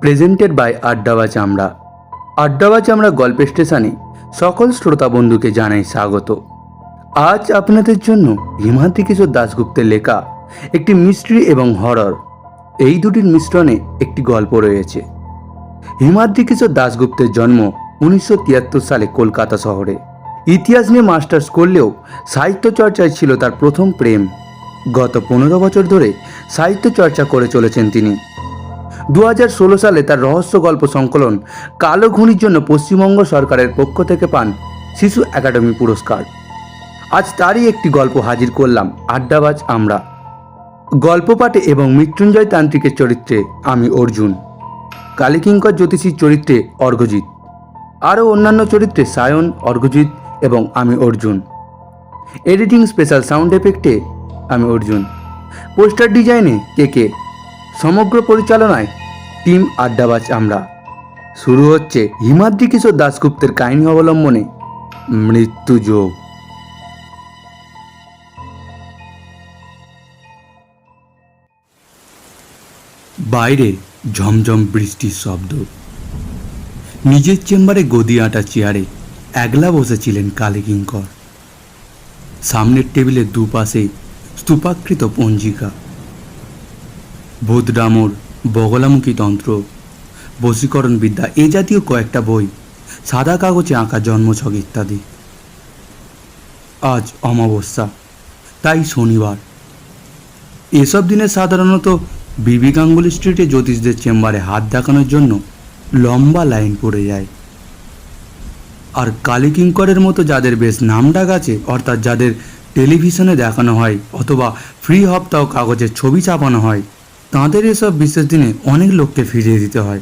Presented by আড্ডাবাজ আমরা। আড্ডাবাজ আমরা গল্প স্টেশনে সকল শ্রোতা বন্ধুকে জানাই স্বাগত। আজ আপনাদের জন্য হিমাদ্রি কিশোর দাশগুপ্তের লেখা একটি মিস্ট্রি এবং হরর, এই দুটির মিশ্রণে একটি গল্প রয়েছে। হিমাদ্রি কিশোর দাশগুপ্তের জন্ম 1973 সালে কলকাতা শহরে। ইতিহাস নিয়ে মাস্টার্স করলেও সাহিত্য চর্চায় ছিল তার প্রথম প্রেম। গত 15 বছর ধরে সাহিত্য চর্চা করে চলেছেন তিনি। 2016 সালে তার রহস্য গল্প সংকলন কালো ঘুনির জন্য পশ্চিমবঙ্গ সরকারের পক্ষ থেকে পান শিশু একাডেমি পুরস্কার। আজ তারই একটি গল্প হাজির করলাম আড্ডাবাজ আমরা। গল্প পাঠে এবং মৃত্যুঞ্জয় তান্ত্রিকের চরিত্রে আমি অর্জুন, কালীকিঙ্কর জ্যোতিষীর চরিত্রে অর্ঘ্যজিৎ, আরও অন্যান্য চরিত্রে সায়ন, অর্ঘ্যজিৎ এবং আমি অর্জুন। এডিটিং স্পেশাল সাউন্ড এফেক্টে আমি অর্জুন। পোস্টার ডিজাইনে কে, সমগ্র পরিচালনায় টিম আড্ডাবাজ আমরা। শুরু হচ্ছে হিমাদ্রি কিশোর দাশগুপ্তের কাহিনী অবলম্বনে মৃত্যুযোগ। বাইরে ঝমঝম বৃষ্টির শব্দ। নিজের চেম্বারে গদি আঁটা চেয়ারে একলা বসেছিলেন কালীকিঙ্কর। সামনের টেবিলের দুপাশে স্তূপাকৃত পঞ্জিকা, ভূতডামর, বগলামুখী তন্ত্র, বশীকরণ বিদ্যা এ জাতীয় কয়েকটা বই, সাদা কাগজে আঁকা জন্মছক ইত্যাদি। আজ অমাবস্যা, তাই শনিবার। এসব দিনে সাধারণত বিবি গাঙ্গুলি স্ট্রিটে জ্যোতিষদের চেম্বারে হাত দেখানোর জন্য লম্বা লাইন পড়ে যায়। আর কালীকিঙ্করের মতো যাদের বেশ নামডাক আছে, অর্থাৎ যাদের টেলিভিশনে দেখানো হয় অথবা ফ্রি হপ্তাহ কাগজের ছবি ছাপানো হয়, তাঁদের এসব বিশেষ দিনে অনেক লোককে ফিরিয়ে দিতে হয়।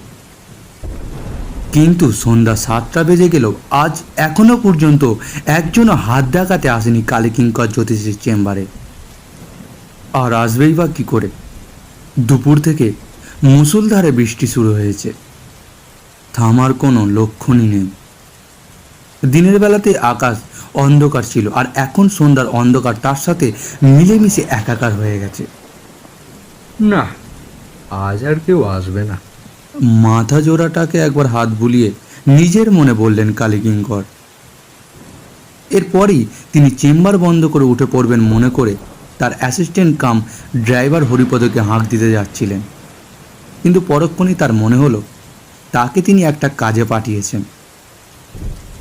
কিন্তু সন্ধ্যা 7টা বেজে গেলেও আজ এখনো পর্যন্ত একজনও হাত দেখাতে আসেনি কালীকিঙ্কর জ্যোতিষীর চেম্বারে। আর আসবেই বা কী করে? দুপুর থেকে মুষলধারে বৃষ্টি শুরু হয়েছে, থামার কোনো লক্ষণই নেই। দিনের বেলাতে আকাশ অন্ধকার ছিল, আর এখন সন্ধ্যার অন্ধকার তার সাথে মিলেমিশে একাকার হয়ে গেছে। না, আজ আর কেউ আসবে না। মাথা জোড়াটাকে একবার হাত বুলিয়ে নিজের মনে বললেন কালীকিঙ্কর। এরপরই তিনি চেম্বার বন্ধ করে উঠে পড়বেন মনে করে তার অ্যাসিস্ট্যান্ট কাম ড্রাইভার হরিপদকে হাঁক দিতে যাচ্ছিলেন। কিন্তু পরক্ষণেই তার মনে হলো তাকে তিনি একটা কাজে পাঠিয়েছেন।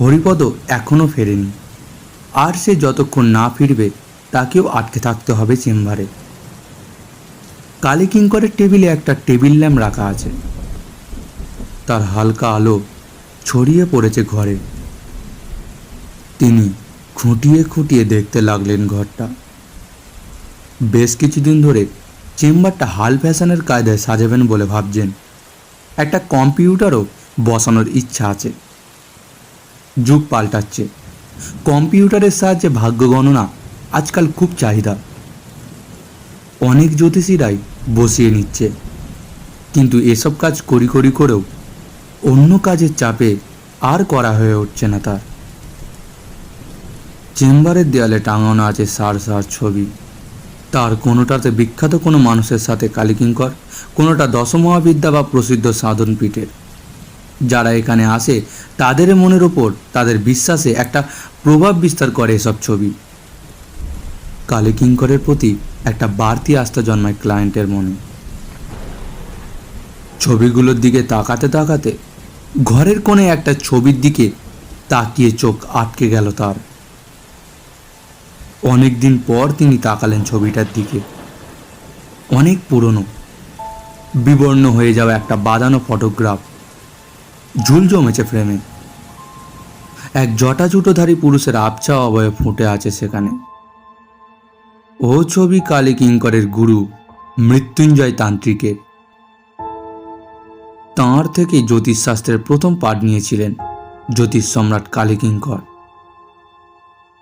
হরিপদ এখনও ফেরেনি, আর সে যতক্ষণ না ফিরবে তাকেও আটকে থাকতে হবে চেম্বারে। কালীকিঙ্করের টেবিলে একটা টেবিল ল্যাম্প রাখা আছে, তার হালকা আলো ছড়িয়ে পড়েছে ঘরে। তিনি খুঁটিয়ে খুঁটিয়ে দেখতে লাগলেন ঘরটা। বেশ কিছুদিন ধরে চেম্বারটা হাল ফ্যাশনের কায়দায় সাজাবেন বলে ভাবছেন। একটা কম্পিউটারও বসানোর ইচ্ছা আছে। যুগ পাল্টাচ্ছে, কম্পিউটারের সাহায্যে ভাগ্য গণনা আজকাল খুব চাহিদা। অনেক জ্যোতিষীরাই বসিয়ে নিচ্ছে, কিন্তু এসব কাজ করেও অন্য কাজের চাপে আর করা হয়ে উঠছে না তার। চেম্বারের দেয়ালে টাঙানো আছে সার ছবি। তার কোনোটাতে বিখ্যাত কোনো মানুষের সাথে কালীকিঙ্কর, কোনোটা দশমহাবিদ্যা বা প্রসিদ্ধ সাধনপীঠের। যারা এখানে আসে তাদের মনের ওপর তাদের বিশ্বাসে একটা প্রভাব বিস্তার করে এসব ছবি। কালীকিঙ্করের প্রতি একটা বাড়তি আস্থা জন্মায় ক্লায়েন্টের মনে। ছবিগুলোর দিকে তাকাতে তাকাতে ঘরের কোণে একটা ছবির দিকে তাকিয়ে চোখ আটকে গেল তার। অনেক দিন পর তিনি তাকালেন ছবিটার দিকে। অনেক পুরনো, বিবর্ণ হয়ে যাওয়া একটা বাঁধানো ফটোগ্রাফ ঝুল জমেছে ফ্রেমে। এক জটাজুটোধারী পুরুষের আবছা অবয়ব ফুটে আছে সেখানে। ও ছবি কালীকিঙ্করের গুরু মৃত্যুঞ্জয় তান্ত্রিকের। তাঁর থেকে জ্যোতিষশাস্ত্রের প্রথম পাঠ নিয়েছিলেন জ্যোতিষ সম্রাট কালীকিঙ্কর।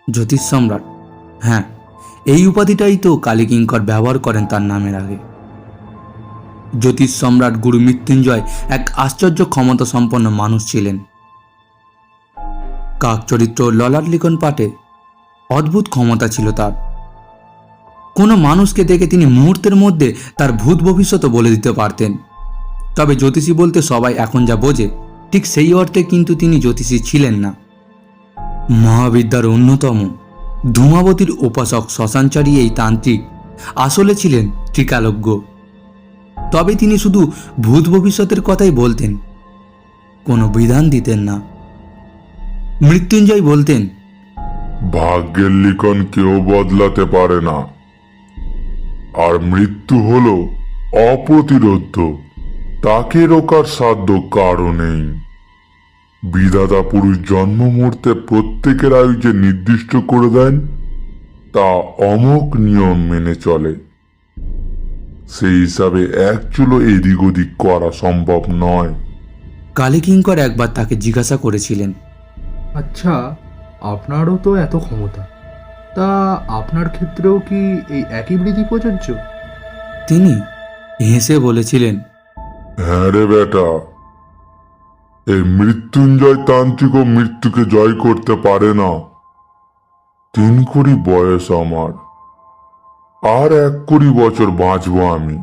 জ্যোতিষ সম্রাট, হ্যাঁ, এই উপাধিটাই তো কালীকিঙ্কর ব্যবহার করেন তার নামের আগে। জ্যোতিষ সম্রাট গুরু মৃত্যুঞ্জয় এক আশ্চর্য ক্ষমতা সম্পন্ন মানুষ ছিলেন। কাক চরিত্র ললাট লিখন পাঠে অদ্ভুত ক্ষমতা ছিল তার। কোনো মানুষকে দেখে তিনি মুহূর্তের মধ্যে তার ভূত ভবিষ্যৎ বলে দিতে পারতেন। তবে জ্যোতিষী বলতে সবাই এখন যা বোঝে ঠিক সেই অর্থে কিন্তু তিনি জ্যোতিষী ছিলেন না। মহাবিদ্যার অন্যতম ধূমাবতীর উপাসক শ্মশানচারী এই তান্ত্রিক আসলে ছিলেন ত্রিকালজ্ঞ। তবে তিনি শুধু ভূত ভবিষ্যতের কথাই বলতেন, কোনো বিধান দিতেন না। মৃত্যুঞ্জয় বলতেন, ভাগ্যের লিখন কেউ বদলাতে পারে না, আর মৃত্যু হলো অপ্রতিরোধ্য, তাকে রোকার সাধ্য কারো নেই। বিধাতা পুরুষ জন্ম মুহূর্তে প্রত্যেকের আয়ু যে নির্দিষ্ট করে দেন তা অমোঘ নিয়ম মেনে চলে। সেই হিসাবে এক চুলো এদিক ওদিক করা সম্ভব নয়। কালীকিঙ্কর একবার তাকে জিজ্ঞাসা করেছিলেন, আচ্ছা, আপনারও তো এত ক্ষমতা, তা আপনার ক্ষেত্রেও কি এই একই বিধি প্রযোজ্য? তিনি হেসে বলেছিলেন, হ্যাঁ রে বেটা, এই মৃত্যুঞ্জয় তান্ত্রিকও মৃত্যুকে জয় করতে পারে না। 3 কোটি বয়স আমার, আর 1 কোটি বছর বাঁচবো আমি।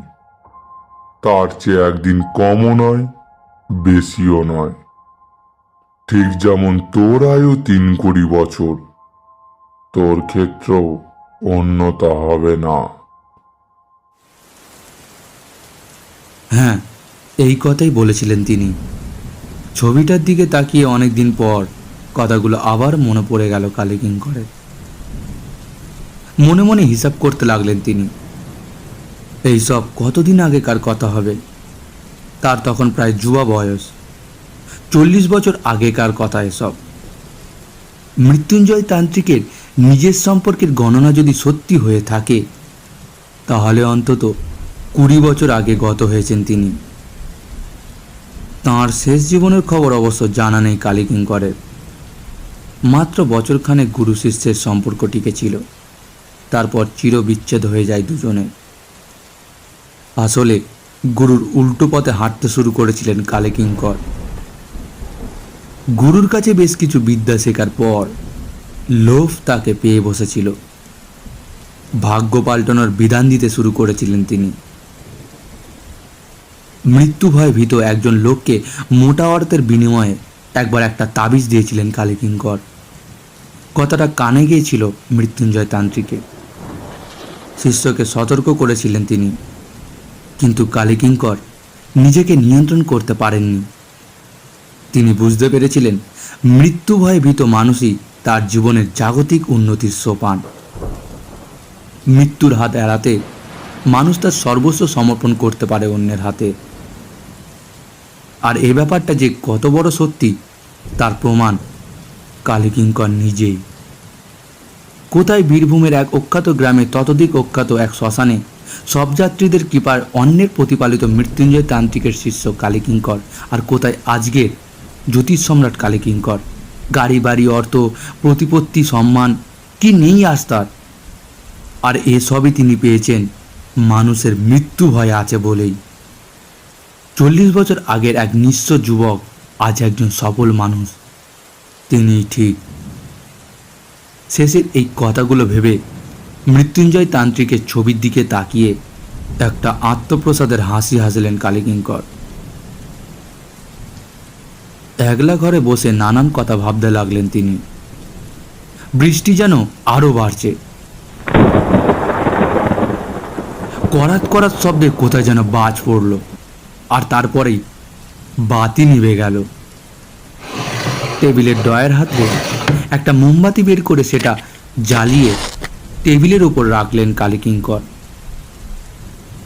তার চেয়ে একদিন কমও নয়, বেশিও নয়। ঠিক যেমন তোর আয়ু 3 কোটি বছর, তোর ক্ষেত্রেও অন্যতা হবে না। হ্যাঁ, এই কথাই বলেছিলেন তিনি। ছবিটার দিকে তাকিয়ে অনেকদিন পর কথাগুলো আবার মনে পড়ে গেল কালীকিঙ্করের। মনে মনে হিসাব করতে লাগলেন তিনি, এইসব কতদিন আগেকার কথা হবে। তার তখন প্রায় যুবা বয়স, 40 বছর আগেকার কথা এসব। মৃত্যুঞ্জয় তান্ত্রিকের নিজের সম্পর্কের গণনা যদি সত্যি হয়ে থাকে, তাহলে অন্তত 20 বছর আগে গত হয়েছেন তিনি। তাঁর শেষ জীবনের খবর অবশ্য জানা নেই কালীকিঙ্করের। মাত্র বছরখানেক গুরু শিষ্যের সম্পর্ক টিকেছিল, তারপর চিরবিচ্ছেদ হয়ে যায় দুজনে। আসলে গুরুর উল্টো পথে হাঁটতে শুরু করেছিলেন কালীকিঙ্কর। গুরুর কাছে বেশ কিছু বিদ্যা শেখার পর লোভ তাকে পেয়ে বসেছিল। ভাগ্য পাল্টানোর বিধান দিতে শুরু করেছিলেন তিনি। মৃত্যু ভয়ে ভীত একজন লোককে মোটা অর্থের বিনিময়ে একবার একটা তাবিজ দিয়েছিলেন কালীকিঙ্কর। কথাটা কানে গিয়েছিল মৃত্যুঞ্জয় তান্ত্রিকে। শিষ্যকে সতর্ক করেছিলেন তিনি, কিন্তু কালীকিঙ্কর নিজেকে নিয়ন্ত্রণ করতে পারেননি। তিনি বুঝতে পেরেছিলেন মৃত্যু ভয়ে ভীত মানুষই তার জীবনের জাগতিক উন্নতির সোপান। মৃত্যুর হাত এড়াতে মানুষ তার সর্বস্ব সমর্পণ করতে পারে অন্যের হাতে। আর এই ব্যাপারটা যে কত বড় সত্যি তার প্রমাণ কালীকিঙ্কর নিজেই। কোথায় বীরভূমের এক অখ্যাত গ্রামে ততোধিক অখ্যাত এক শ্মশানে সব যাত্রীদের কৃপার অন্যের প্রতিপালিত মৃত্যুঞ্জয় তান্ত্রিকের শিষ্য কালীকিঙ্কর, আর কোথায় আজকের জ্যোতিষ সম্রাট কালীকিঙ্কর। গাড়ি বাড়ি অর্থ প্রতিপত্তি সম্মান কি নেই আজ তার। আর এসবই তিনি পেয়েছেন মানুষের মৃত্যু ভয় আছে বলেই। 40 বছর আগের এক নিঃস্ব যুবক আজ একজন সফল মানুষ, তিনিই ঠিক। শেষের এই কথাগুলো ভেবে মৃত্যুঞ্জয় তান্ত্রিকের ছবির দিকে তাকিয়ে একটা আত্মপ্রসাদের হাসি হাসলেন কালীকিঙ্কর। একলা ঘরে বসে নানান কথা ভাবতে লাগলেন তিনি। বৃষ্টি যেন আরো বাড়ছে। করাত করাত শব্দে কোথায় যেন বাজ পড়ল, আর তারপরেই বাতি নিভে গেল। টেবিলের ডয়ের হাতে একটা মোমবাতি বের করে সেটা জ্বালিয়ে টেবিলের উপর রাখলেন কালীকিঙ্কর।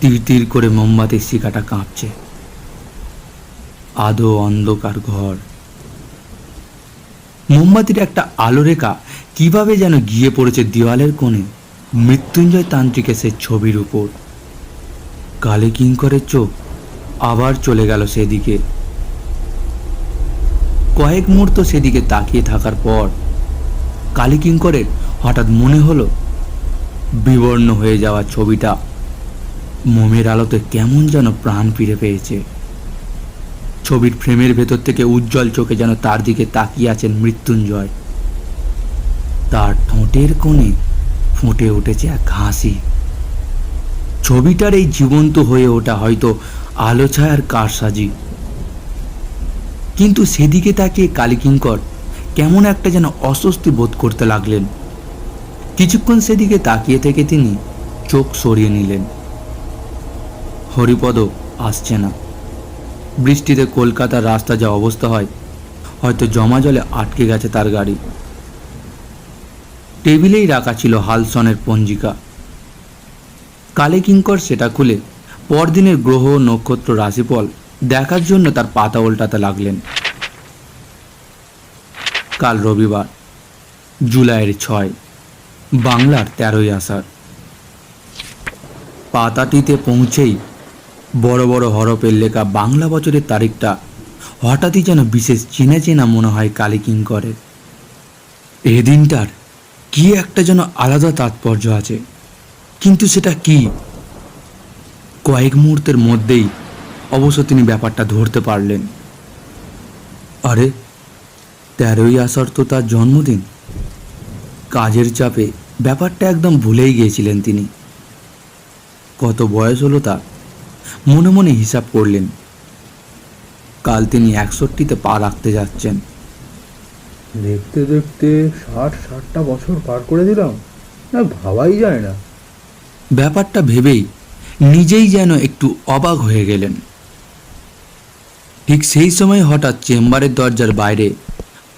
তীর তীর করে মোমবাতির শিখাটা কাঁপছে। আদো অন্ধকার ঘর। মোমবাতির একটা আলো রেখা কিভাবে যেন গিয়ে পড়েছে দেওয়ালের কোণে মৃত্যুঞ্জয় তান্ত্রিকের সে ছবির উপর। কালীকিঙ্করের চোখ আবার চলে গেল সেদিকে। কয়েক মুহূর্ত সেদিকে তাকিয়ে থাকার পর কালীকিঙ্করের হঠাৎ মনে হলো বিবর্ণ হয়ে যাওয়া ছবিটা মোমের আলোতে কেমন যেন প্রাণ ফিরে পেয়েছে। ছবির ফ্রেমের ভেতর থেকে উজ্জ্বল চোখে যেন তার দিকে তাকিয়ে আছেন মৃত্যুঞ্জয়। তার ঠোঁটের কোণে ফুটে উঠেছে এক হাসি। ছবিটার এই জীবন্ত হয়ে ওঠা হয়তো আলো ছায়ার কারসাজি। কিন্তু সেদিকে তাকিয়ে কালীকিঙ্কর কেমন একটা যেন অস্বস্তি বোধ করতে লাগলেন। কিছুক্ষণ সেদিকে তাকিয়ে থেকে তিনি চোখ সরিয়ে নিলেন। হরিপদ আসছে না। বৃষ্টিতে কলকাতার রাস্তা যা অবস্থা হয়, হয়তো জমা জলে আটকে গেছে তার গাড়ি। টেবিলেই রাখা ছিল হালসনের পঞ্জিকা। কালীকিঙ্কর সেটা খুলে পরদিনের গ্রহ নক্ষত্র রাশিফল দেখার জন্য তার পাতা উল্টাতে লাগলেন। কাল রবিবার, জুলাইয়ের 6, বাংলার 13ই আষাঢ়। পাতাটিতে পৌঁছেই বড় বড় হরফের লেখা বাংলা বছরের তারিখটা হঠাৎই যেন বিশেষ চেনা চেনা মনে হয় কালীকিঙ্করের। এ দিনটার কি একটা যেন আলাদা তাৎপর্য আছে, কিন্তু সেটা কি? কয়েক মুহূর্তের মধ্যেই অবশ্য তিনি ব্যাপারটা ধরতে পারলেন। আরে, 13ই আষাঢ় তো তার জন্মদিন। কাজের চাপে ব্যাপারটা একদম ভুলেই গিয়েছিলেন তিনি। কত বয়স হলো তার মনে মনে হিসাব করলেন। কাল তিনি 61তে পা রাখতে যাচ্ছেন। দেখতে দেখতে 60টা বছর পার করে দিলাম, না ভাবাই যায় না। ব্যাপারটা ভেবেই নিজেই যেন একটু অবাক হয়ে গেলেন। ঠিক সেই সময় হঠাৎ চেম্বারের দরজার বাইরে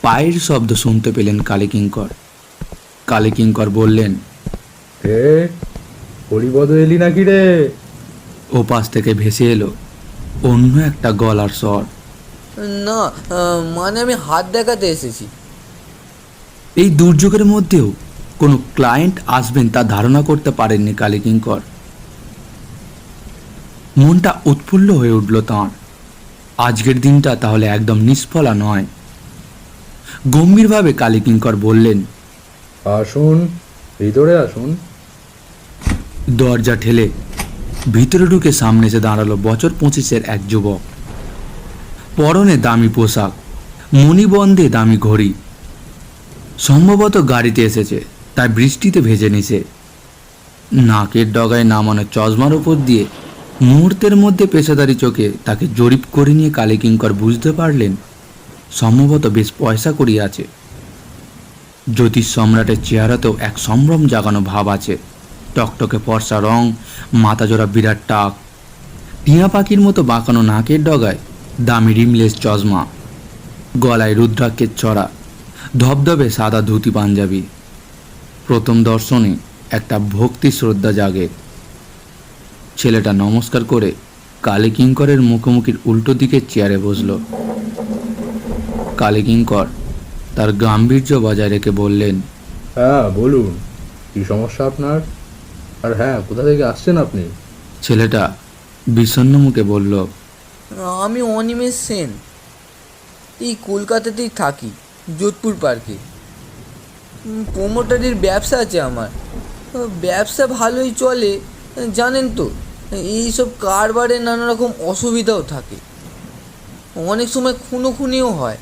পায়ের শব্দ শুনতে পেলেন কালীকিঙ্কর। কালীকিঙ্কর বললেন, হে, হরিপদ এলি নাকি রে? ওপাশ থেকে ভেসে এলো অন্য একটা গলার স্বর। না, মানে আমি হাত দেখাতে এসেছি। এই দুর্যোগের মধ্যেও কোনো ক্লায়েন্ট আসবেন তা ধারণা করতে পারেননি কালীকিঙ্কর। মনটা উৎফুল্ল হয়ে উঠল তাঁর। আজকের দিনটা তাহলে একদম নিষ্ফলা নয়। গম্ভীরভাবে কালীকিঙ্কর বললেন, আসুন, ভিতরে আসুন। দরজা ঠেলে ভিতরে ঢুকে সামনে এসে দাঁড়ালো বছর 25-এর এক যুবক। পরনে দামি পোশাক, মণিবন্ধে দামি ঘড়ি। সম্ভবত গাড়িতে এসেছে, তাই বৃষ্টিতে ভেজে নিছে। নাকের ডগায় নামানো চশমার উপর দিয়ে মুহূর্তের মধ্যে পেশাদারি চোখে তাকে জরিপ করে নিয়ে কালীকিঙ্কর বুঝতে পারলেন সম্ভবত বেশ পয়সা করি আছে। জ্যোতিষ সম্রাটের চেহারাতেও এক সম্ভ্রম জাগানো ভাব আছে। টকটকে ফর্সা রং, মাথাজোড়া বিরাট টাক, টিয়া পাখির মতো বাঁকানো নাকের ডগায় দামি রিমলেস চশমা, গলায় রুদ্রাক্ষের ছড়া, ধবধবে সাদা ধুতি পাঞ্জাবি। প্রথম দর্শনে একটা ভক্তি শ্রদ্ধা জাগে। ছেলেটা নমস্কার করে কালীকিঙ্করের মুখোমুখির উল্টো দিকের চেয়ারে বসল। কালীকিঙ্কর তার গাম্ভীর্য বজায় রেখে বললেন, হ্যাঁ বলুন, কি সমস্যা আপনার? আর হ্যাঁ, কোথা থেকে আসছেন আপনি? ছেলেটা বিষণ্ণ মুখে বলল, আমি অনিমেষ সেন, এই কলকাতাতেই থাকি, যোধপুর পার্কে। প্রোমোটারির ব্যবসা আছে আমার। ব্যবসা ভালোই চলে, জানেন তো। এইসব কারবারে নানা রকম অসুবিধাও থাকে, অনেক সময় খুনোখুনিও হয়।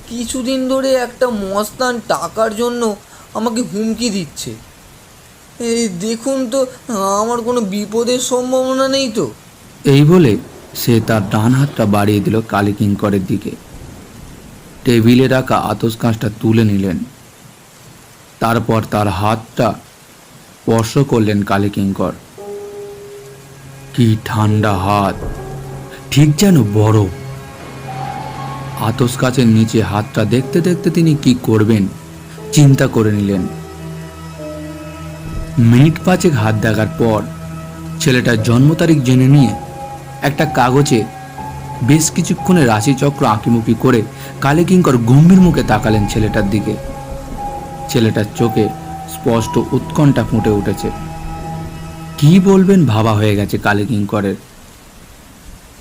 কিছুদিন ধরে একটা মস্তান টাকার জন্য আমাকে হুমকি দিচ্ছে। এই দেখুন তো, আমার কোনো বিপদের সম্ভাবনা নেই তো? এই বলে সে তার ডান হাতটা বাড়িয়ে দিল কালীকিঙ্করের দিকে। টেবিলে রাখা আতস কাঁচটা তুলে নিলেন। তারপর তার হাতটা স্পর্শ করলেন কালীকিঙ্কর। কি ঠান্ডা হাত, ঠিক যেন বরফ। আতস কাচের নিচে হাতটা দেখতে দেখতে তিনি কি করবেন চিন্তা করে নিলেন। মিনিট 5 হাত দেখার পর ছেলেটার জন্ম তারিখ জেনে নিয়ে একটা কাগজে বেশ কিছুক্ষণে রাশিচক্র আঁকিমুখি করে কালীকিঙ্কর গম্ভীর মুখে তাকালেন ছেলেটার দিকে। ছেলেটার চোখে স্পষ্ট উৎকণ্ঠা ফুটে উঠেছে। কি বলবেন ভাবা হয়ে গেছে কালীকিঙ্করের।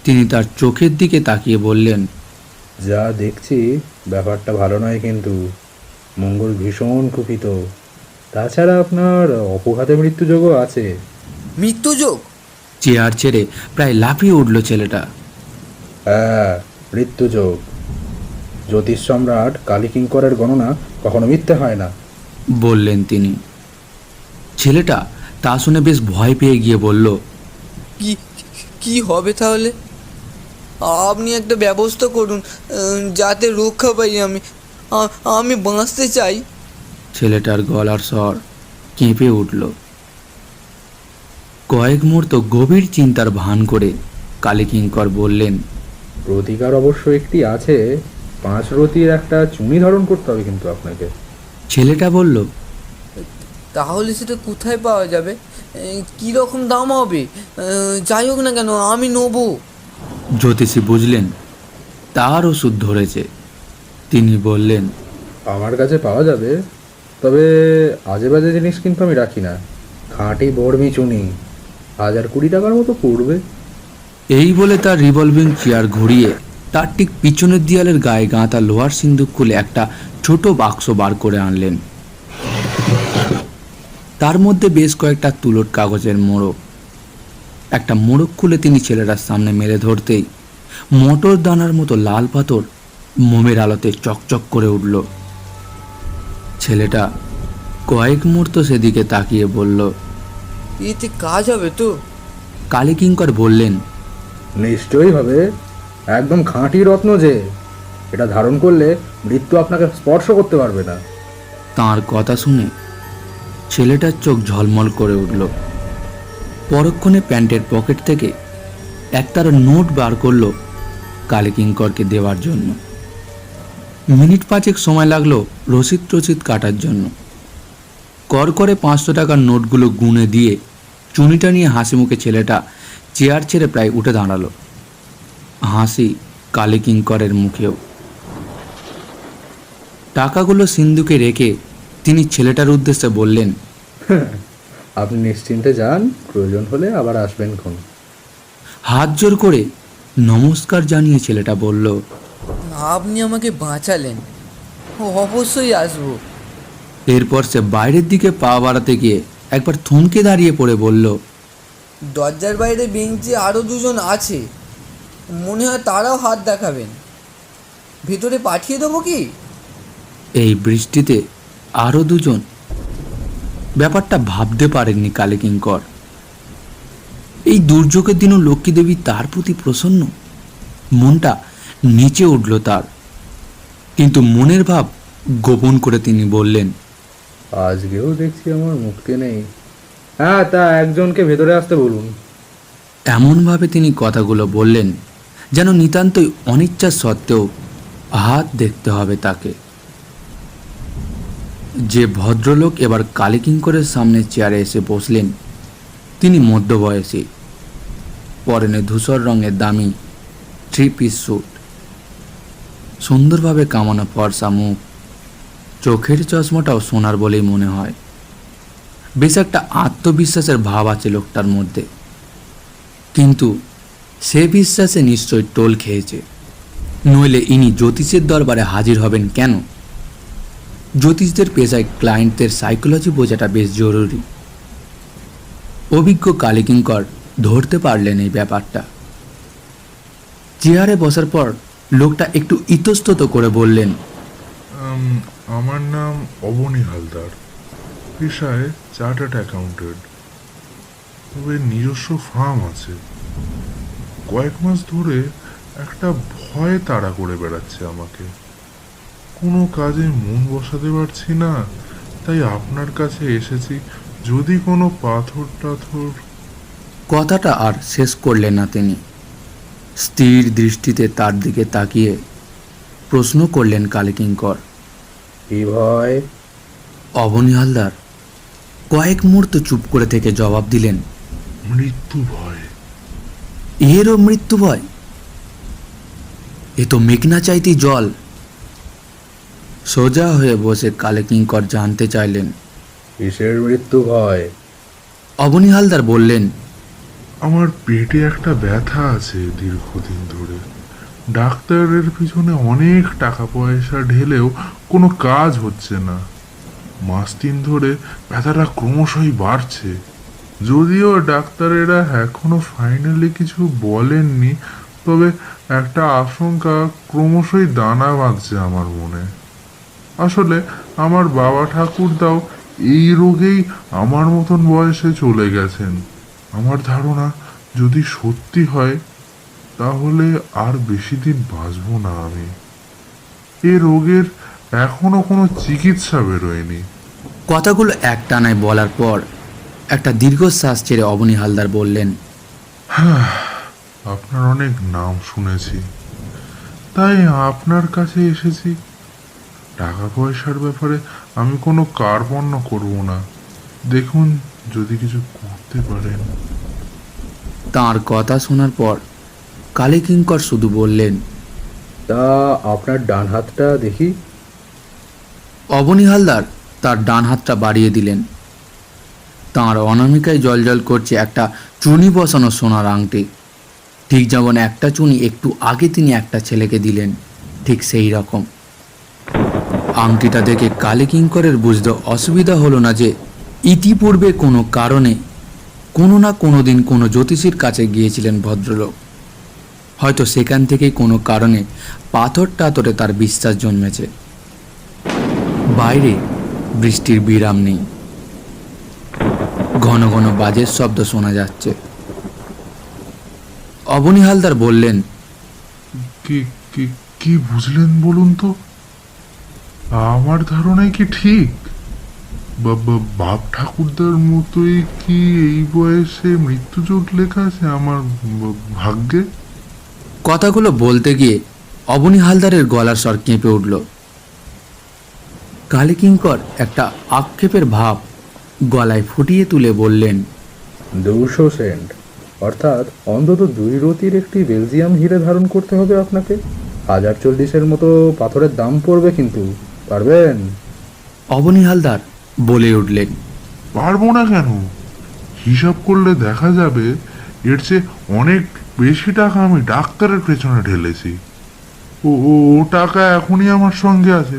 তিনি তার চোখের দিকে তাকিয়ে বললেন, যা দেখছি ব্যাপারটা ভালো নয়, কিন্তু মঙ্গল ভীষণ কুপিত। তাছাড়া আপনার অপঘাতে মৃত্যুযোগও আছে। মৃত্যুযোগ? চেয়ার ছেড়ে প্রায় লাফিয়ে উঠল ছেলেটা। হ্যাঁ, মৃত্যুযোগ। জ্যোতিষ সম্রাট কালীকিঙ্করের গণনা কখনো মিথ্যে হয় না, বললেন তিনি। ছেলেটা তা শুনে বেশ ভয় পেয়ে গিয়ে বলল, কি কি হবে তাহলে? আপনি একটা ব্যবস্থা করুন, যাতে রক্ষা পাই আমি। আমি বাঁচতে চাই। ছেলেটার গলার স্বর কেঁপে উঠল। কয়েক মুহূর্ত গভীর চিন্তার ভান করে কালীকিঙ্কর বললেন, প্রতিকার অবশ্য একটি আছে। 5 রতির একটা চুনি ধারণ করতে হবে কিন্তু আপনাকে। ছেলেটা বলল, তাহলে সেটা কোথায় পাওয়া যাবে? কী রকম দাম হবে? যাই হোক না কেন, আমি নেবো। জ্যোতিষী বুঝলেন তার ওষুধ ধরেছে। তিনি বললেন, আমার কাছে পাওয়া যাবে, তবে আজে বাজে জিনিস কিন্তু আমি রাখি না। খাঁটি বর্মি চুনি, 1020 টাকার মতো পড়বে। এই বলে তার রিভলভিং চেয়ার ঘুরিয়ে তার ঠিক পিছনের দেয়ালের গায়ে গাঁথা লোহার সিন্দুক খুলে একটা ছোট বাক্স বার করে আনলেন। তার মধ্যে বেশ কয়েকটা তুলোর কাগজের মোড়ক। একটা মোড়ক খুলে তিনি ছেলেটার সামনে মেলে ধরতেই মটর দানার মতো লাল পাথর মোমের আলোতে চকচক করে উঠল। ছেলেটা কয়েক মুহূর্ত সেদিকে তাকিয়ে বলল, এতে কাজ হবে তো? কালীকিঙ্কর বললেন, নিশ্চয়ই হবে। একদম খাঁটি রত্ন যে, এটা ধারণ করলে মৃত্যু আপনাকে স্পর্শ করতে পারবে না। তাঁর কথা শুনে ছেলেটার চোখ ঝলমল করে উঠল। পরক্ষণে প্যান্টের পকেট থেকে একতারা নোট বার করল কালীকিঙ্করকে দেওয়ার জন্য। মিনিট 5 সময় লাগলো রসিদ কাটার জন্য। করে 500 টাকার নোটগুলো গুনে দিয়ে চুনিটা নিয়ে হাসি মুখে ছেলেটা চেয়ার ছেড়ে প্রায় উঠে দাঁড়ালো। হাসি কালীকিঙ্করের মুখেও। টাকাগুলো সিন্ধুকে রেখে তিনি ছেলেটার উদ্দেশ্যে বললেন, আপনি নিশ্চিন্তে যান, প্রয়োজন হলে আবার আসবেন খন। হাত জোর করে নমস্কার জানিয়ে ছেলেটা বলল, আপনি আমাকে বাঁচালেন, অবশ্যই আসবো। এরপর সে বাইরের দিকে পা বাড়াতে গিয়ে একবার থমকে দাঁড়িয়ে পড়ে বলল, দরজার বাইরে বেঞ্চে আরও দুজন আছে, মনে হয় তারাও হাত দেখাবেন। ভেতরে পাঠিয়ে দেবো কি? এই বৃষ্টিতে আরও দুজন? ব্যাপারটা ভাবতে পারেননি কালীকিঙ্কর। এই দুর্যোগের দিনও লক্ষ্মী দেবী তার প্রতি প্রসন্ন। মনটা নিচে উঠল তার, কিন্তু মনের ভাব গোপন করে তিনি বললেন, আজকেও দেখছি আমার মুক্তি নেই। হ্যাঁ, তা একজনকে ভেতরে আসতে বলুন। এমনভাবে তিনি কথাগুলো বললেন যেন নিতান্তই অনিচ্ছা সত্ত্বেও হাত দেখতে হবে তাকে। যে ভদ্রলোক এবার কালীকিঙ্করের সামনে চেয়ারে এসে বসলেন তিনি মধ্যবয়সী, পরনে ধূসর রঙের দামি 3 পিস স্যুট, সুন্দরভাবে কামানো ফর্সা মুখ, চোখের চশমাটাও সোনার বলেই মনে হয়। বেশ একটা আত্মবিশ্বাসের ভাব আছে লোকটার মধ্যে, কিন্তু সে বিশ্বাসে নিশ্চয় টোল খেয়েছে, নইলে ইনি জ্যোতিষের দরবারে হাজির হবেন কেন? জ্যোতিষদের পেশায় ক্লায়েন্টদের সাইকোলজি বোঝাটা বেশ জরুরি। অভিজ্ঞ কালীকিঙ্কর ধরতে পারলেন এই ব্যাপারটা। চেয়ারে বসার পর লোকটা একটু ইতস্তত করে বললেন, আমার নাম অবনী হালদার, পেশায় চার্টার্ড অ্যাকাউন্টেন্ট, তবে নিজস্ব ফার্ম আছে। কয়েক মাস ধরে একটা ভয় তাড়া করে বেড়াচ্ছে আমাকে, কোনো কাজে মন বসাতে পারছি না। তাই আপনার কাছে এসেছি, যদি কোনো পাথর টাথর। কথাটা আর শেষ করলেন না তিনি। স্থির দৃষ্টিতে তার দিকে তাকিয়ে প্রশ্ন করলেন কালীকিঙ্কর, কি ভয়? অবনী হালদার কয়েক মুহূর্ত চুপ করে থেকে জবাব দিলেন, মৃত্যু ভয়। এরও মৃত্যু ভয়? এ তো মেঘনা চাইতেই জল। সোজা হয়ে বসে কালীকিঙ্কর জানতে চাইলেন, কিসের মৃত্যু ভয়? অবনী হালদার বললেন, আমার পেটে একটা ব্যথা আছে দীর্ঘদিন ধরে। ডাক্তারের পিছনে অনেক টাকা পয়সা ঢেলেও কোনো কাজ হচ্ছে না। 3 মাস ধরে ব্যথাটা ক্রমশই বাড়ছে। যদিও ডাক্তারেরা এখনো ফাইনালি কিছু বলেননি, তবে একটা আশঙ্কা ক্রমশই দানা বাঁধছে আমার মনে। আসলে আমার বাবা ঠাকুরদাও এই রোগেই আমার মতন বয়সে চলে গেছেন। আমার ধারণা যদি সত্যি হয় তাহলে আর বেশি দিন বাঁচবো না আমি। এ রোগের এখনো কোনো চিকিৎসা বেরোয়নি। কথাগুলো একটানায় বলার পর একটা দীর্ঘশ্বাস ছেড়ে অবনী হালদার বললেন, আপনার অনেক নাম শুনেছি, তাই আপনার কাছে এসেছি। টাকা পয়সার ব্যাপারে আমি কোনো কার্পণ্য করব না, দেখুন যদি কিছু করতে পারেন। তাঁর কথা শোনার পর কালীকিঙ্কর শুধু বললেন, তা আপনার ডান হাতটা দেখি। অবনী হালদার তার ডান হাতটা বাড়িয়ে দিলেন। তাঁর অনামিকায় জলজল করছে একটা চুনি বসানো সোনার আংটি। ঠিক যেমন একটা চুনি একটু আগে তিনি একটা ছেলেকে দিলেন, ঠিক সেই রকম। আংটিটা দেখে কালীকিঙ্করের বুঝতে অসুবিধা হলো না যে ইতিপূর্বে কোনো কারণে কোনো না কোনো দিন কোনো জ্যোতিষীর কাছে গিয়েছিলেন ভদ্রলোক। হয়তো সেখান থেকেই কোনো কারণে পাথর টাথরে তার বিশ্বাস জন্মেছে। বাইরে বৃষ্টির বিরাম নেই, ঘন ঘন বাজের শব্দ শোনা যাচ্ছে। অবনী হালদার বললেন, কি কি কি বুঝলেন বলুন তো? আমার ধারণাই কি ঠিক? বাপ ঠাকুরদার মতোই কি এই বয়সে মৃত্যুযোগ লেখা আছে আমার ভাগ্যে? কথাগুলো বলতে গিয়ে অবনী হালদারের গলার স্বর কেঁপে উঠল। কালীকিঙ্কর একটা আক্ষেপের ভাব গলায় ফুটিয়ে তুলে বললেন, 200 সেন্ট, অর্থাৎ অন্তত 2 রতির একটি বেলজিয়াম হিরে ধারণ করতে হবে আপনাকে। 1040-এর মতো পাথরের দাম পড়বে, কিন্তু পারবেন? অবনী হালদার বলে উঠলেন, পারবো না কেন? হিসাব করলে দেখা যাবে এর চেয়ে অনেক বেশি টাকা আমি ডাক্তারের পেছনে ঢেলেছি। ও ও ও টাকা এখনই আমার সঙ্গে আছে।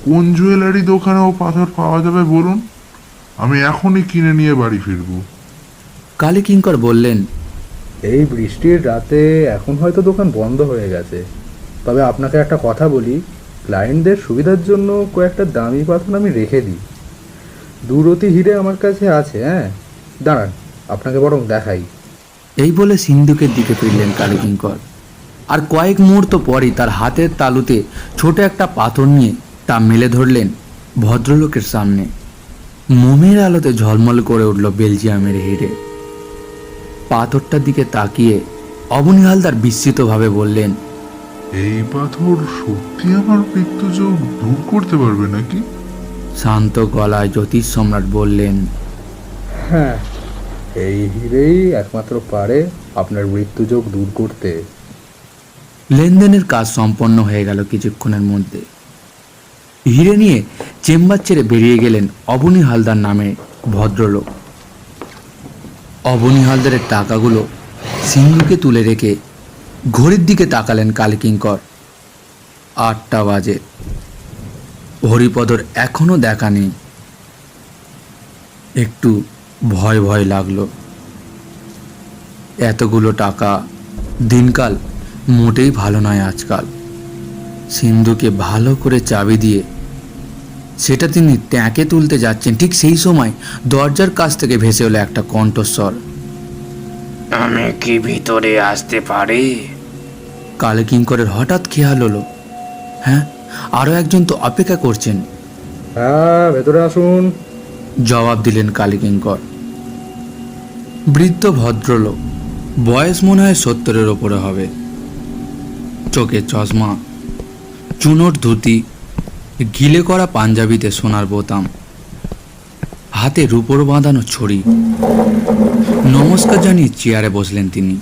কোন জুয়েলারি দোকানে ও পাথর পাওয়া যাবে বলুন, আমি এখনই কিনে নিয়ে বাড়ি ফিরবো। কালীকিঙ্কর বললেন, এই বৃষ্টির রাতে এখন হয়তো দোকান বন্ধ হয়ে গেছে, তবে আপনাকে একটা কথা বলি, ক্লায়েন্টদের সুবিধার জন্য কয়েকটা দামি পাথর আমি রেখে দিই। 2 রতি হিরে আমার কাছে আছে। হ্যাঁ, দাঁড়ান, আপনাকে বরং দেখাই। এই বলে সিন্ধুকের দিকে ফিরলেন কালীকিঙ্কর। আর কয়েক মুহূর্ত পরই তার হাতের তালুতে ছোট একটা পাথর নিয়ে তা মেলে ধরলেন ভদ্রলোকের সামনে। মোমের আলোতে ঝলমল করে উঠল বেলজিয়ামের হিরে। পাথরটার দিকে তাকিয়ে অবনী হালদার বিস্মিতভাবে বললেন, এই পাথর সত্যি আমার মৃত্যুযোগ দূর করতে পারবে নাকি? শান্ত গলায় জ্যোতিষ সম্রাট বললেন, হ্যাঁ, এই হিরেই একমাত্র পারে আপনার মৃত্যুযোগ দূর করতে। লেনদেনের কাজ সম্পন্ন হয়ে গেল কিছুক্ষণের মধ্যে। হিরে নিয়ে চেম্বার ছেড়ে বেরিয়ে গেলেন অবনী হালদার নামে ভদ্রলোক। অবনী হালদারের টাকাগুলো সিন্ধুকে তুলে রেখে ঘড়ির দিকে তাকালেন কালীকিঙ্কর। 8টা বাজে। হরিপদর এখনো দেখা নেই। একটু ভয় ভয় লাগলো। এতগুলো টাকা, দিনকাল মোটেই ভালো নয় আজকাল। সিন্ধুকে ভালো করে চাবি দিয়ে সেটা তিনি ট্যাঁকে তুলতে যাচ্ছেন, ঠিক সেই সময় দরজার কাছ থেকে ভেসে এলো একটা কণ্ঠস্বর, আমি কি ভিতরে আসতে পারি? কালীকিঙ্করের হঠাৎ খেয়াল হলো, হ্যাঁ, আরও একজন তো অপেক্ষা করছেন। হ্যাঁ, ভেতরে আসুন। জবাব দিলেন কালীকিঙ্কর। বৃদ্ধ ভদ্রলোক, বয়স মনে হয় 70-এর ওপরে হবে। চোখে চশমা, চুনোর ধুতি, গিলে করা পাঞ্জাবিতে সোনার বোতাম, হাতে রূপোর বাঁধানো ছড়ি। নমস্কার জানিয়ে চেয়ারে বসলেন তিনি।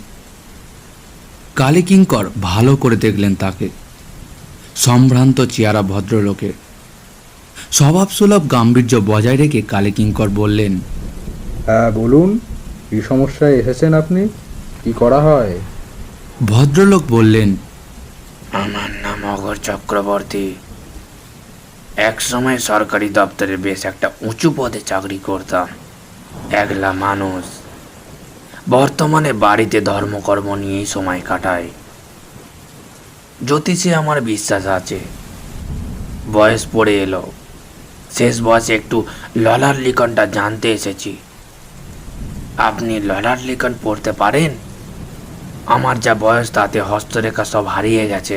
কালীকিঙ্কর ভালো করে দেখলেন তাকে। সম্ভ্রান্ত চেহারা ভদ্রলোকের। স্বভাবসুলভ গাম্ভীর্য বজায় রেখে কালীকিঙ্কর বললেন, হ্যাঁ, বলুন, কি সমস্যায় এসেছেন আপনি? কি করা হয়? ভদ্রলোক বললেন, আমার নাম অগর চক্রবর্তী। এক সময় সরকারি দপ্তরে বেশ একটা উঁচু পদে চাকরি করতাম। একলা মানুষ। বর্তমানে বাড়িতে ধর্মকর্ম নিয়েই সময় কাটাই। জ্যোতিষে আমার বিশ্বাস আছে। বয়স পড়ে এলো, শেষ বয়সে একটু ললার লিখনটা জানতে এসেছি। আপনি ললার লিখন পড়তে পারেন? আমার যা বয়স তাতে হস্তরেখা সব হারিয়ে গেছে।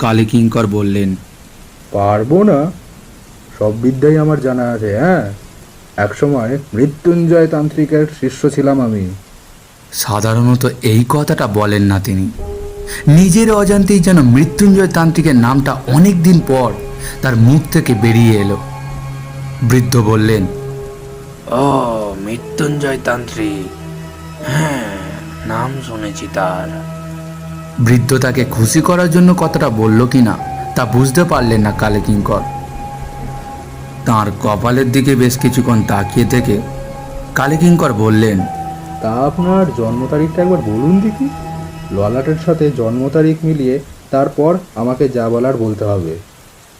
কালীকিঙ্কর বললেন। পারবো না? সব বিদ্যাই আমার জানা আছে। হ্যাঁ, একসময় মৃত্যুঞ্জয় তান্ত্রিকের শিষ্য ছিলাম আমি। সাধারণত এই কথাটা বলেন না তিনি। নিজের অজান্তেই যেন মৃত্যুঞ্জয় তান্ত্রিকের নামটা অনেক দিন পর তার মুখ থেকে বেরিয়ে এলো। বৃদ্ধ বললেন, ও মৃত্যুঞ্জয় তান্ত্রিক, হ্যাঁ নাম শুনেছি তার। বৃদ্ধ তাকে খুশি করার জন্য কথাটা বলল কিনা তা বুঝতে পারলেন না কালীকিঙ্কর। তাঁর কপালের দিকে বেশ কিছুক্ষণ তাকিয়ে থেকে কালীকিঙ্কর বললেন, তা আপনার জন্ম তারিখটা একবার বলুন দেখি। ললাটের সাথে জন্ম তারিখ মিলিয়ে তারপর আমাকে যা বলার বলতে হবে।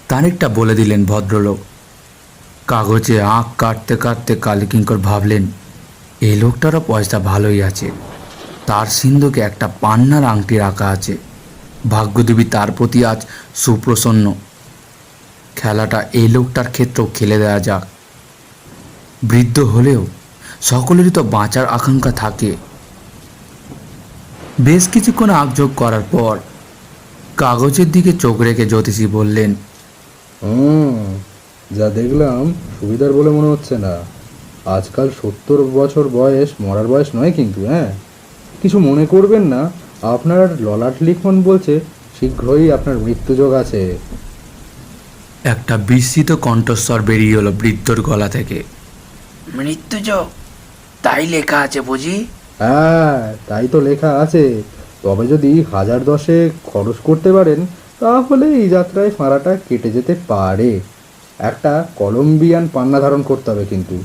তারিখটা বলে দিলেন ভদ্রলোক। কাগজে আঁক কাটতে কাটতে কালীকিঙ্কর ভাবলেন, এই লোকটারও পয়সা ভালোই আছে। তার সিন্ধুকে একটা পান্নার আংটি রাখা আছে। ভাগ্যদেবী তার প্রতি আজ সুপ্রসন্ন। খেলাটা এই লোকটার ক্ষেত্রেও খেলে দেওয়া যাক। বৃদ্ধ হলেও সকলেরই তো বাঁচার আকাঙ্ক্ষা থাকে। বেশ কিছুক্ষণ আঁকযোগ করার পর কাগজের দিকে চোখ রেখে জ্যোতিষী বললেন, যা দেখলাম সুবিধার বলে মনে হচ্ছে না। আজকাল 70 বছর বয়স মরার বয়স নয় কিন্তু। হ্যাঁ, কিছু মনে করবেন না। আপনার ললাট লিখন বলছে শীঘ্রই আপনার মৃত্যুযোগ আছে। একটা বিস্মিত কণ্ঠস্বর বেরিয়ে এলো বৃদ্ধর গলা থেকে। মৃত্যুযোগ তাই লেখা আছে বুঝি? হ্যাঁ, তাই তো লেখা আছে। তবে যদি 1010 খরচ করতে পারেন তাহলে এই যাত্রায় ফাঁড়াটা কেটে যেতে পারে। একটা কলম্বিয়ান পান্না ধারণ করতে হবে কিন্তু।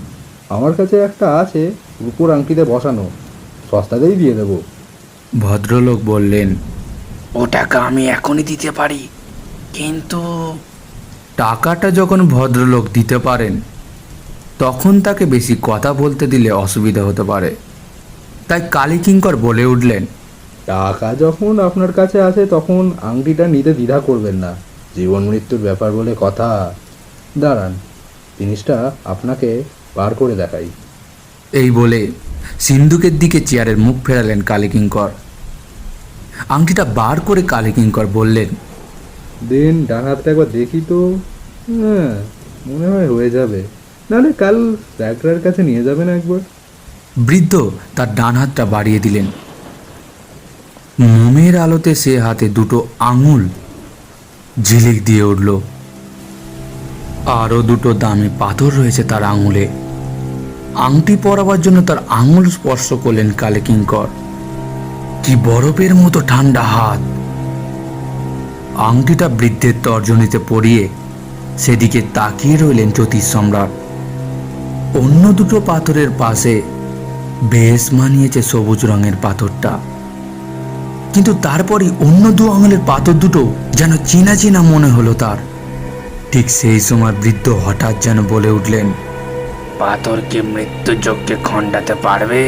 আমার কাছে একটা আছে রূপোর আংটিতে বসানো, সস্তাতেই দিয়ে দেবো। ভদ্রলোক বললেন, ও টাকা আমি এখনই দিতে পারি, কিন্তু টাকাটা যখন ভদ্রলোক দিতে পারেন তখন তাকে বেশি কথা বলতে দিলে অসুবিধা হতে পারে। তাই কালীকিঙ্কর বলে উঠলেন, টাকা যখন আপনার কাছে আছে তখন আংটিটা নিতে দ্বিধা করবেন না। জীবন মৃত্যুর ব্যাপার বলে কথা। দাঁড়ান, জিনিসটা আপনাকে বার করে দেখাই। এই বলে সিন্ধুকের দিকে চেয়ারের মুখ ফেরালেন কালীকিঙ্কর। আংটিটা বার করে কালীকিঙ্কর বললেন, দিন, ডান হাতটা একবার দেখি তো। হ্যাঁ, মনে হয় হয়ে যাবে। নাহলে কাল ডাক্তারের কাছে নিয়ে যাবেন একবার। বৃদ্ধ তার ডান হাতটা বাড়িয়ে দিলেন। মোমের আলোতে সে হাতে দুটো আঙুল ঝিলিক দিয়ে উঠল। আরও দুটো দামি পাথর রয়েছে তার আঙুলে। আংটি পরাবার জন্য তার আঙুল স্পর্শ করলেন কালীকিঙ্কর। কি বরফের মতো ঠান্ডা হাত। আংটিটা বৃদ্ধের তর্জনীতে পরিয়ে সেদিকে তাকিয়ে রইলেন জ্যোতিষ সম্রাট। অন্য দুটো পাথরের পাশে বেশ মানিয়েছে সবুজ রঙের পাথরটা, কিন্তু তারপরই অন্য দু আঙুলের পাথর দুটো যেন চেনা চেনা মনে হলো তার। ঠিক সেই সময় বৃদ্ধ হঠাৎ যেন বলে উঠলেন, পাথর কি মৃত্যুযোগকে খণ্ডাতে পারবে?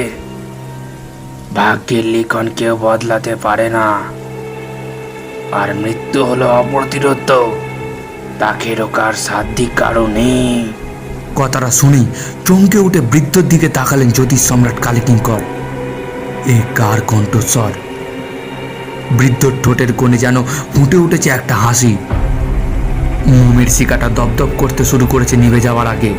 ভাগ্যের লিখন কেউ বদলাতে পারে না, আর মৃত্যু হলো অপ্রতিরোধ্য, তাকে রোকার সাধ্য কারো নেই। কথাটা শুনি চমকে উঠে বৃদ্ধর দিকে তাকালেন জ্যোতিষ সম্রাট কালীকিঙ্কর। এ কার কণ্ঠস্বর? বৃদ্ধর ঠোঁটের কোণে যেন ফুটে উঠেছে একটা হাসি। মোমের শিকাটা দপদপ করতে শুরু করেছে নিভে যাওয়ার আগে।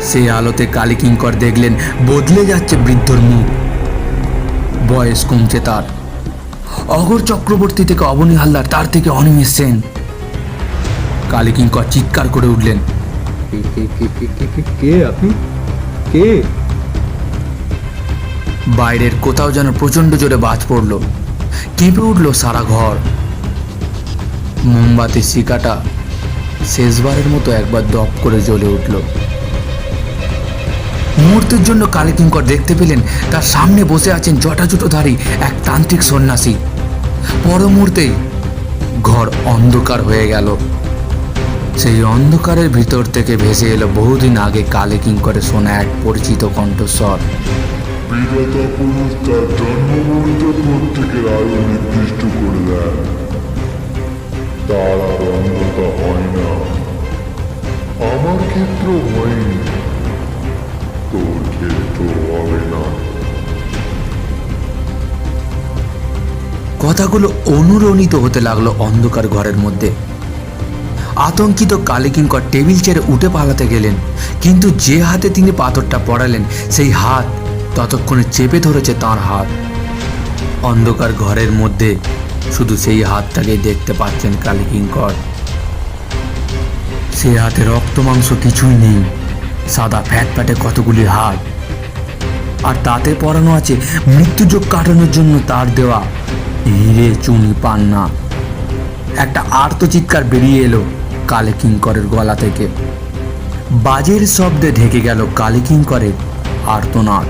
সে আলোতে কালীকিঙ্কর দেখলেন বদলে যাচ্ছে বৃদ্ধর মুখ। বয়স কমছে তার। অঘোর চক্রবর্তী থেকে অবনী হালদার, তার থেকে অনিমেষ সেন। কালীকিঙ্কর চিৎকার করে উঠলেন, কে আপনি? কে? বাইরের কোথাও যেন প্রচন্ড জোরে বাজ পড়ল। কেঁপে উঠল সারা ঘর। মোমবাতির শিকাটা শেষবারের মতো একবার দপ করে জ্বলে উঠল। মুহূর্তের জন্য কালীকিঙ্কর দেখতে পেলেন তার সামনে বসে আছেন জটাজুটোধারী এক তান্ত্রিক সন্ন্যাসী। পর মুহূর্তেই ঘর অন্ধকার হয়ে গেল। সেই অন্ধকারের ভিতর থেকে ভেসে এলো বহুদিন আগে কালীকিঙ্করে শোনা এক পরিচিত কণ্ঠস্বর। বিধাতা পুরুষ তার জন্ম মুহূর্ত প্রত্যেকের আয়ু নির্দিষ্ট করে দেয়। তার আর অন্ধতা হয় না। আমার ক্ষেত্র হয়নি, তোর ক্ষেত্র হবে না। কথাগুলো অনুরণিত হতে লাগলো অন্ধকার ঘরের মধ্যে। আতঙ্কিত কালীকিঙ্কর টেবিল ছেড়ে উঠে পালাতে গেলেন, কিন্তু যে হাতে তিনি পাথরটা পড়ালেন সেই হাত ততক্ষণে চেপে ধরেছে তার হাত। অন্ধকার ঘরের মধ্যে শুধু সেই হাতটাকে দেখতে পাচ্ছেন কালীকিঙ্কর। সে হাতে রক্ত মাংস কিছুই নেই, সাদা ফ্যাটে কতগুলি হাত, আর তাতে পরানো আছে মৃত্যুযোগ কাটানোর জন্য তার দেওয়া হিরে চুনি পান্না। একটা আর্তচিৎকার বেরিয়ে এলো কালীকিঙ্করের গলা থেকে। বাজের শব্দে ঢেকে গেল কালীকিঙ্করের আর্তনাদ।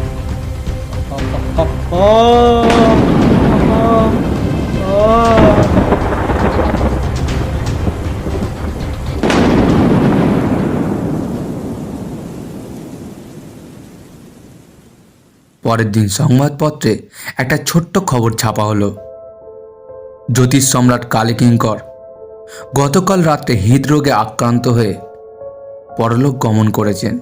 পরের দিন সংবাদপত্রে একটা ছোট্ট খবর ছাপা হলো। জ্যোতিষ সম্রাট কালীকিঙ্কর গতকাল রাত্রে হৃদরোগে আক্রান্ত হয়ে পরলোক গমন করেছেন।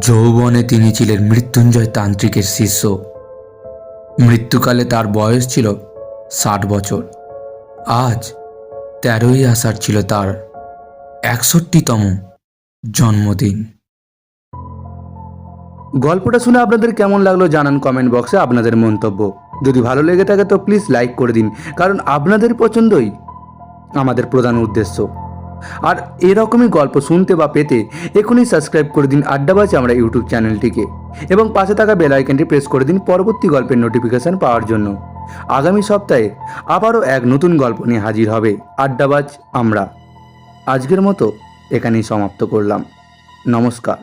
যৌবনে তিনি ছিলেন মৃত্যুঞ্জয় তান্ত্রিকের শিষ্য। মৃত্যুকালে তার বয়স ছিল 60 বছর। আজ 13ই আষাঢ় ছিল তার 61তম জন্মদিন। গল্পটা শুনে আপনাদের কেমন লাগলো জানান কমেন্ট বক্সে আপনাদের মন্তব্য। যদি ভালো লেগে থাকে তো প্লিজ লাইক করে দিন, কারণ আপনাদের পছন্দই আমাদের প্রধান উদ্দেশ্য। আর এরকমই গল্প শুনতে বা পেতে এখনই সাবস্ক্রাইব করে দিন আড্ডাবাজ আমরা ইউটিউব চ্যানেলটিকে, এবং পাশে থাকা বেল আইকনটি প্রেস করে দিন পরবর্তী গল্পের নোটিফিকেশন পাওয়ার জন্য। আগামী সপ্তাহে আবারও এক নতুন গল্প নিয়ে হাজির হবে আড্ডাবাজ আমরা। আজকের মতো এখানেই সমাপ্ত করলাম। নমস্কার।